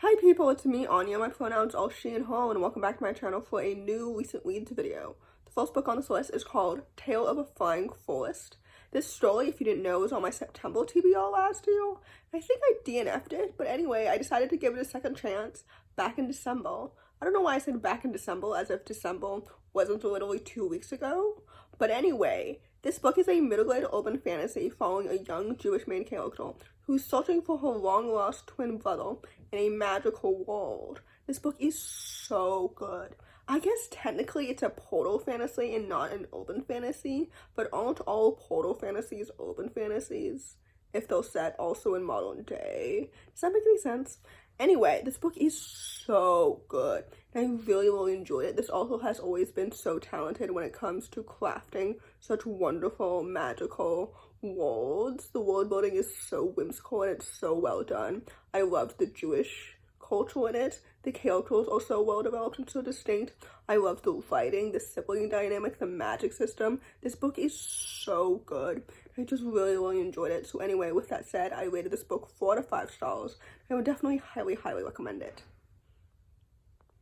Hi people, it's me, Anja. My pronouns are she and her, and welcome back to my channel for a new recent reads video. The first book on this list is called Tale of a Flying Forest. This story, if you didn't know, was on my September TBR last year. I think I DNF'd it, but anyway, I decided to give it a second chance back in December. I don't know why I said back in December, as if December wasn't literally 2 weeks ago. But anyway, this book is a middle-grade urban fantasy following a young Jewish main character who's searching for her long-lost twin brother in a magical world. This book is so good. I guess technically it's a portal fantasy and not an urban fantasy, but aren't all portal fantasies urban fantasies if they're set also in modern day? Does that make any sense? Anyway, this book is so good, and I really enjoyed it. This author has always been so talented when it comes to crafting such wonderful, magical worlds. The world building is so whimsical and it's so well done. I love the Jewish culture in it. The characters are so well developed and so distinct. I love the writing, the sibling dynamic, the magic system. This book is so good. I just really enjoyed it. So anyway, with that said, I rated this book 4 to 5 stars. I would definitely highly recommend it.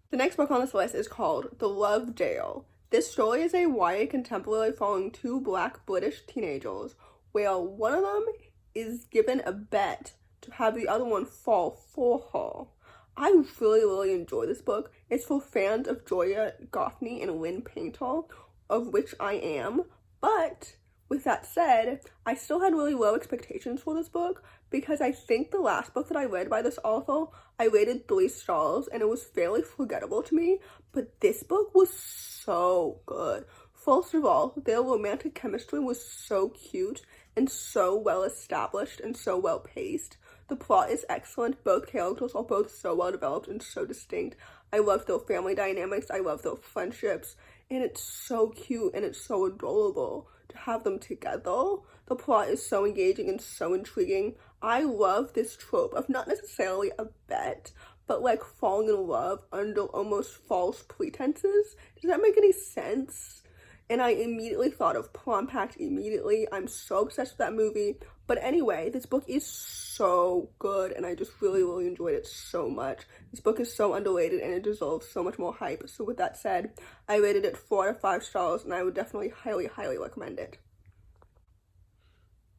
The next book on this list is called The Love Dale. This story is a YA contemporary following 2 Black British teenagers, where one of them is given a bet to have the other one fall for her. I really enjoy this book. It's for fans of Joya Goffney and Lynn Painter, of which I am, but with that said, I still had really low expectations for this book because I think the last book that I read by this author, I rated 3 stars and it was fairly forgettable to me, but this book was so good. First of all, their romantic chemistry was so cute and so well established and so well paced. The plot is excellent. Both characters are both so well developed and so distinct. I love their family dynamics. I love their friendships. And it's so cute and it's so adorable to have them together. The plot is so engaging and so intriguing. I love this trope of not necessarily a bet, but like falling in love under almost false pretenses. Does that make any sense? And I immediately thought of Prom Pact immediately. I'm so obsessed with that movie. But anyway, this book is so good and I just really enjoyed it so much. This book is so underrated and it deserves so much more hype. So with that said, I rated it 4 to 5 stars and I would definitely highly recommend it.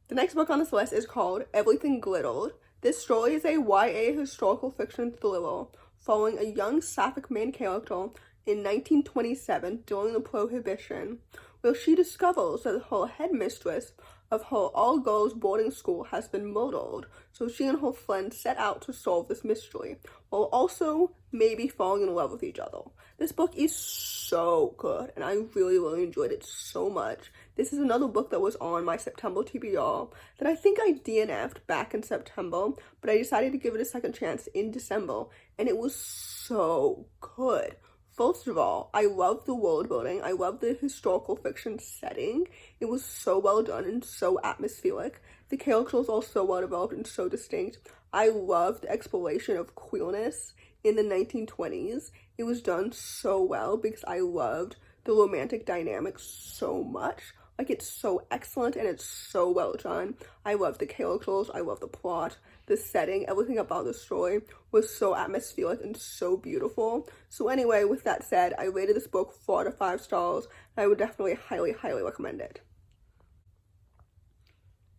The next book on this list is called Everything Glittered. This story is a YA historical fiction thriller following a young Sapphic main character in 1927 during the Prohibition, where she discovers that her headmistress of her all-girls boarding school has been murdered, so she and her friends set out to solve this mystery, while also maybe falling in love with each other. This book is so good, and I really enjoyed it so much. This is another book that was on my September TBR that I think I DNF'd back in September, but I decided to give it a second chance in December, and it was so good. First of all, I love the world building. I love the historical fiction setting. It was so well done and so atmospheric. The characters are so well developed and so distinct. I loved the exploration of queerness in the 1920s. It was done so well because I loved the romantic dynamics so much. Like, it's so excellent and it's so well done. I love the characters, I love the plot, the setting, everything about the story was so atmospheric and so beautiful. So anyway, with that said, I rated this book 4 to 5 stars. I would definitely highly recommend it.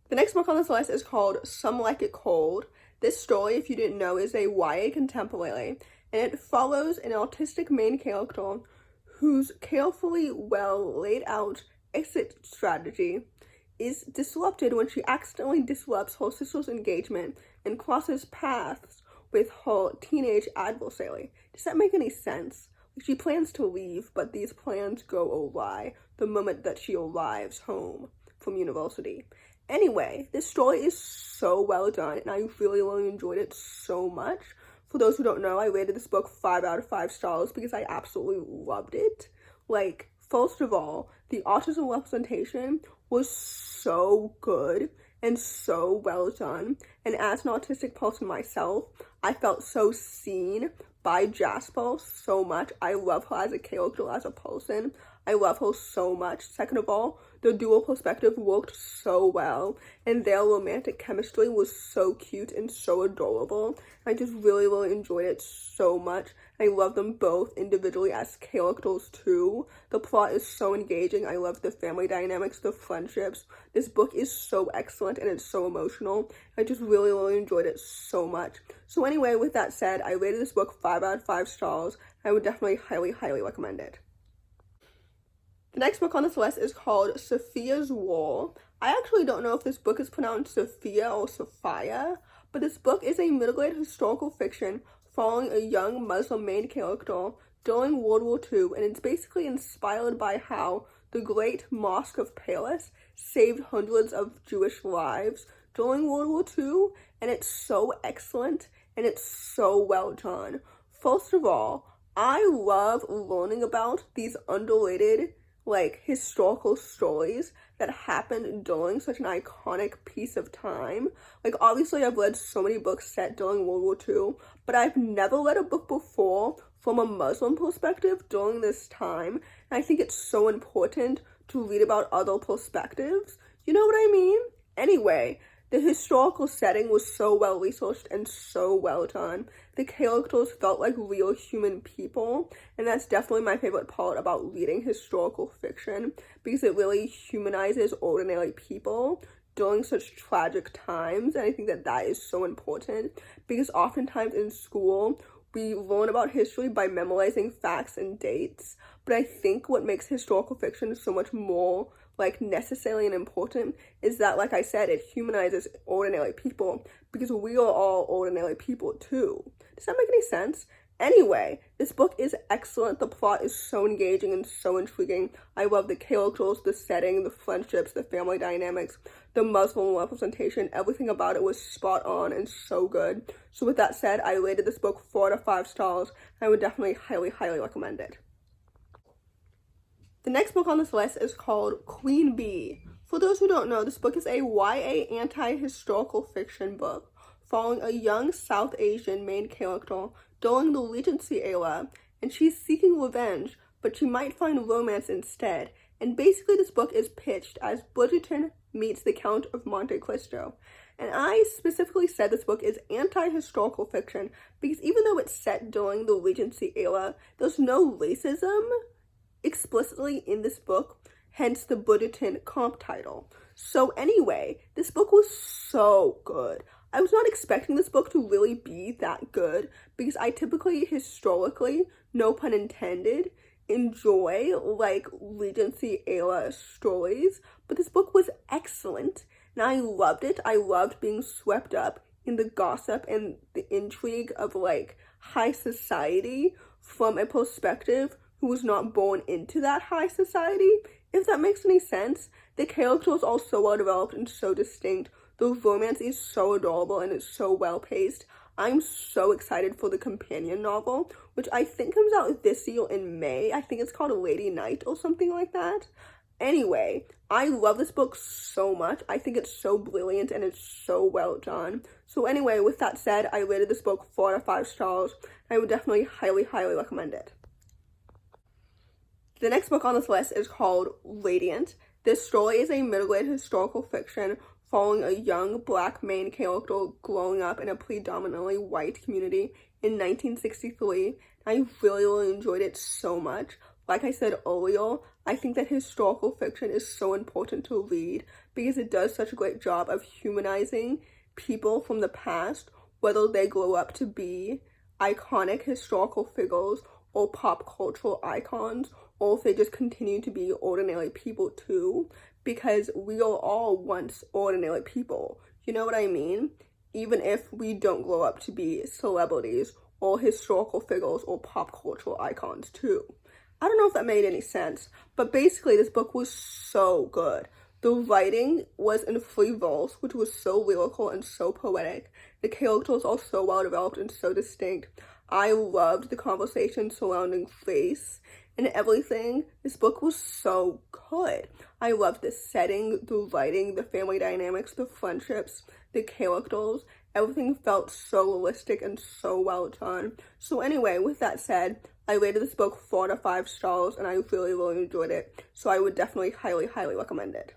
The next book on this list is called Some Like It Cold. This story, if you didn't know, is a YA contemporary, and it follows an autistic main character whose carefully well laid out exit strategy is disrupted when she accidentally disrupts her sister's engagement and crosses paths with her teenage adversary. Does that make any sense? She plans to leave, but these plans go awry the moment that she arrives home from university. Anyway, this story is so well done and I really enjoyed it so much. For those who don't know, I rated this book 5 out of 5 stars because I absolutely loved it. Like, first of all, the autism representation was so good and so well done. And as an autistic person myself, I felt so seen by Jasper so much. I love her as a character, as a person. I love her so much. Second of all, the dual perspective worked so well, and their romantic chemistry was so cute and so adorable. I just really enjoyed it so much. I love them both individually as characters too. The plot is so engaging. I love the family dynamics, the friendships. This book is so excellent and it's so emotional. I just really enjoyed it so much. So anyway, with that said, I rated this book 5 out of 5 stars. I would definitely highly recommend it. The next book on this list is called Safiyyah's War. I actually don't know if this book is pronounced Safiyyah or Safiyyah, but this book is a middle-grade historical fiction following a young Muslim main character during World War II, and it's basically inspired by how the Great Mosque of Paris saved hundreds of Jewish lives during World War II, and it's so excellent and it's so well done. First of all, I love learning about these underrated historical stories that happened during such an iconic piece of time. Obviously I've read so many books set during World War II, but I've never read a book before from a Muslim perspective during this time, and I think it's so important to read about other perspectives. You know what I mean? Anyway, the historical setting was so well researched and so well done. The characters felt like real human people, and that's definitely my favorite part about reading historical fiction, because it really humanizes ordinary people during such tragic times, and I think that that is so important, because oftentimes in school, we learn about history by memorizing facts and dates, but I think what makes historical fiction so much more necessary and important is that, like I said, it humanizes ordinary people, because we are all ordinary people too. Does that make any sense? Anyway, this book is excellent. The plot is so engaging and so intriguing. I love the characters, the setting, the friendships, the family dynamics, the Muslim representation. Everything about it was spot on and so good. So with that said, I rated this book 4 out of 5 stars. I would definitely highly recommend it. The next book on this list is called Queen Bee. For those who don't know, this book is a YA anti-historical fiction book following a young South Asian main character during the Regency era, and she's seeking revenge, but she might find romance instead. And basically this book is pitched as Bridgerton meets the Count of Monte Cristo. And I specifically said this book is anti-historical fiction because even though it's set during the Regency era, there's no racism explicitly in this book, hence the Bridgerton comp title. So anyway, this book was so good. I was not expecting this book to really be that good, because I typically, historically, no pun intended, enjoy Regency era stories, but this book was excellent, and I loved it. I loved being swept up in the gossip and the intrigue of high society from a perspective who was not born into that high society, if that makes any sense. The characters are so well developed and so distinct. The romance is so adorable and it's so well paced. I'm so excited for the companion novel, which I think comes out this year in May. I think it's called Lady Night or something like that. Anyway, I love this book so much. I think it's so brilliant and it's so well done. So anyway, with that said, I rated this book 4 out of 5 stars. I would definitely highly recommend it. The next book on this list is called Radiant. This story is a middle-grade historical fiction following a young black main character growing up in a predominantly white community in 1963. I really enjoyed it so much. Like I said earlier, I think that historical fiction is so important to read because it does such a great job of humanizing people from the past, whether they grow up to be iconic historical figures or pop cultural icons, or if they just continue to be ordinary people too, because we are all once ordinary people. You know what I mean? Even if we don't grow up to be celebrities or historical figures or pop cultural icons too. I don't know if that made any sense, but basically this book was so good. The writing was in free verse, which was so lyrical and so poetic. The characters are so well developed and so distinct. I loved the conversation surrounding race and everything. This book was so good. I loved the setting, the writing, the family dynamics, the friendships, the characters, Everything felt so realistic and so well done. So anyway, with that said, I rated this book 4 out of 5 stars, and I really, really enjoyed it. So I would definitely highly, highly recommend it.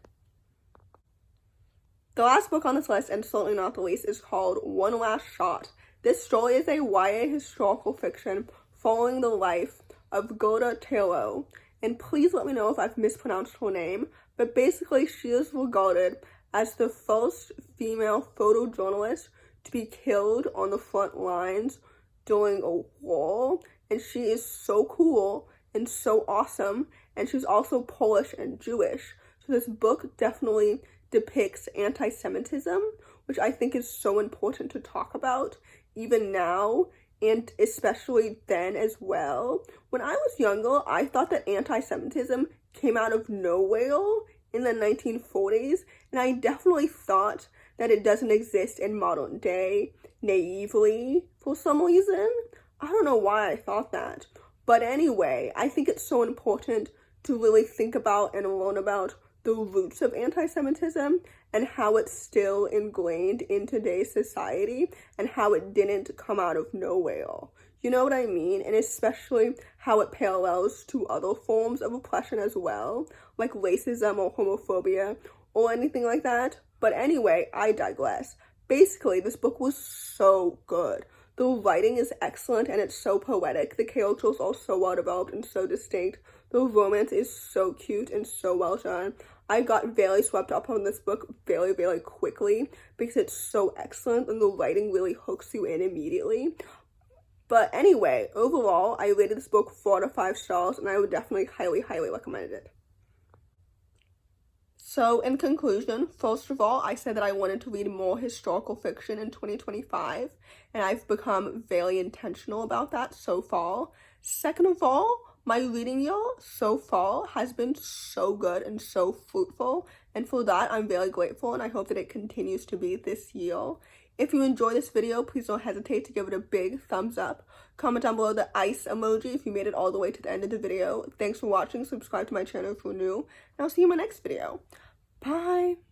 The last book on this list, and certainly not the least, is called One Last Shot. This story is a YA historical fiction following the life of Vaunda Talley. And please let me know if I've mispronounced her name, but basically she is regarded as the first female photojournalist to be killed on the front lines during a war. And she is so cool and so awesome, and she's also Polish and Jewish. So this book definitely depicts anti-Semitism, which I think is so important to talk about, even now, and especially then as well. When I was younger, I thought that anti-Semitism came out of nowhere in the 1940s, and I definitely thought that it doesn't exist in modern day, naively, for some reason. I don't know why I thought that. But anyway, I think it's so important to really think about and learn about the roots of anti-Semitism and how it's still ingrained in today's society and how it didn't come out of nowhere. You know what I mean? And especially how it parallels to other forms of oppression as well, like racism or homophobia or anything like that. But anyway, I digress. Basically, this book was so good. The writing is excellent and it's so poetic. The characters are so well developed and so distinct. The romance is so cute and so well done. I got very swept up on this book very, very quickly because it's so excellent and the writing really hooks you in immediately. But anyway, overall, I rated this book 4 out of 5 stars, and I would definitely highly, highly recommend it. So, in conclusion, first of all, I said that I wanted to read more historical fiction in 2025, and I've become very intentional about that so far. Second of all, my reading year so far has been so good and so fruitful, and for that, I'm very grateful, and I hope that it continues to be this year. If you enjoyed this video, please don't hesitate to give it a big thumbs up. Comment down below the ice emoji if you made it all the way to the end of the video. Thanks for watching. Subscribe to my channel if you're new, and I'll see you in my next video. Bye!